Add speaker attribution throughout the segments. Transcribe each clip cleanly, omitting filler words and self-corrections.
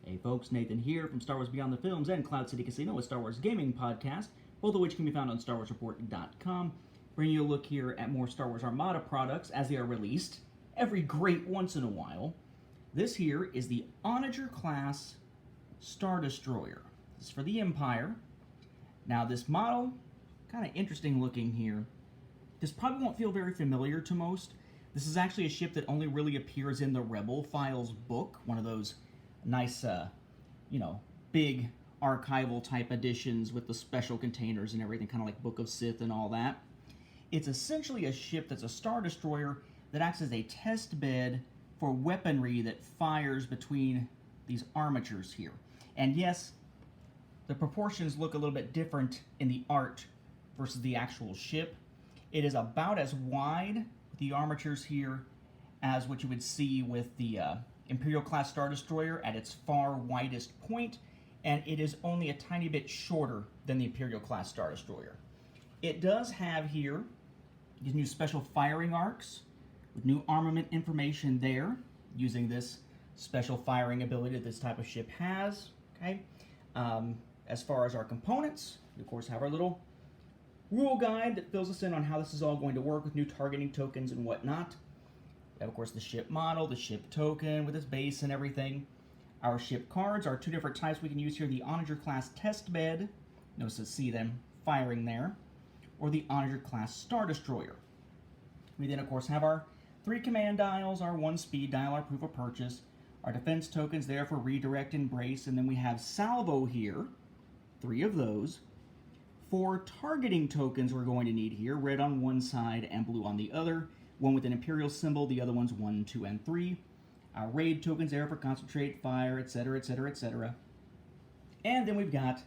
Speaker 1: Hey folks, Nathan here from Star Wars Beyond the Films and Cloud City Casino, a Star Wars gaming podcast, both of which can be found on StarWarsReport.com. Bringing you a look here at more Star Wars Armada products as they are released every great once in a while. This here is the Onager-class Star Destroyer. This is for the Empire. Now this model, kind of interesting looking here. This probably won't feel very familiar to most. This is actually a ship that only really appears in the Rebel Files book, one of those nice, big archival type editions with the special containers and everything, kind of like Book of Sith and all that. It's essentially a ship that's a Star Destroyer that acts as a test bed for weaponry that fires between these armatures here. And yes, the proportions look a little bit different in the art versus the actual ship. It is about as wide with the armatures here as what you would see with the Imperial-class Star Destroyer at its far widest point, and it is only a tiny bit shorter than the Imperial-class Star Destroyer. It does have here these new special firing arcs with new armament information there, using this special firing ability that this type of ship has. Okay. As far as our components, we of course have our little rule guide that fills us in on how this is all going to work with new targeting tokens and whatnot. We have, of course, the ship model, the ship token with its base and everything. Our ship cards are two different types we can use here. The Onager-class Test Bed, notice to see them firing there, or the Onager-class Star Destroyer. We then, of course, have our 3 command dials, our 1 speed dial, our proof of purchase, our defense tokens there for redirect and brace, and then we have salvo here, 3 of those. 4 targeting tokens we're going to need here, red on one side and blue on the other. One with an Imperial symbol, the other one's 1, 2, and 3. Our raid tokens there for concentrate, fire, etc., etc., etc. And then we've got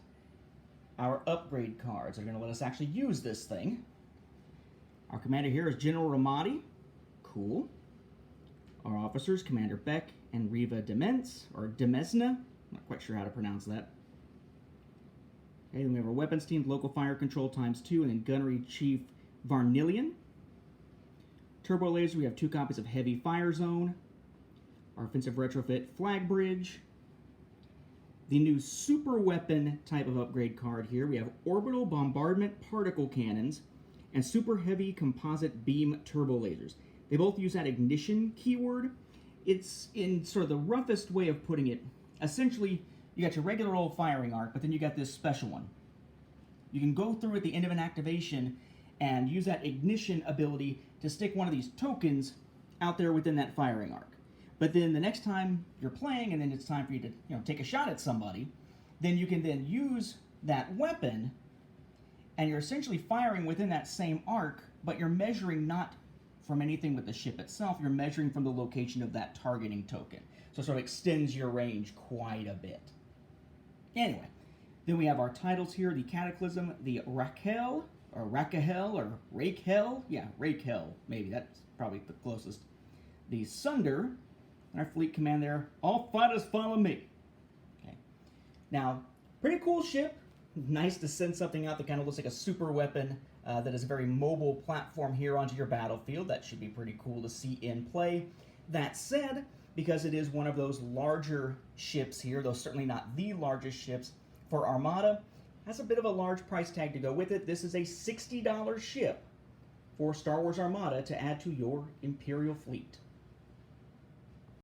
Speaker 1: our upgrade cards that are going to let us actually use this thing. Our commander here is General Ramadi. Cool. Our officers, Commander Beck and Riva Demens, or Demesna. Not quite sure how to pronounce that. Okay, then we have our weapons team, local fire control ×2, and then gunnery chief Varnillion. Turbo laser, we have 2 copies of Heavy Fire Zone. Our offensive retrofit Flag Bridge. The new super weapon type of upgrade card here, we have Orbital Bombardment Particle Cannons and Super Heavy Composite Beam Turbo Lasers. They both use that ignition keyword. It's, in sort of the roughest way of putting it, essentially you got your regular old firing arc, but then you got this special one. You can go through at the end of an activation and use that ignition ability to stick one of these tokens out there within that firing arc. But then the next time you're playing and then it's time for you to take a shot at somebody, then you can then use that weapon and you're essentially firing within that same arc, but you're measuring not from anything with the ship itself, you're measuring from the location of that targeting token. So it sort of extends your range quite a bit. Anyway, then we have our titles here, the Cataclysm, the Raquel, or Raquel, yeah, Raquel, maybe, that's probably the closest. The Sunder, our fleet command there, all fighters follow me. Okay. Now, pretty cool ship. Nice to send something out that kind of looks like a super weapon that is a very mobile platform here onto your battlefield. That should be pretty cool to see in play. That said, because it is one of those larger ships here, though certainly not the largest ships for Armada, has a bit of a large price tag to go with it. This is a $60 ship for Star Wars Armada to add to your Imperial fleet.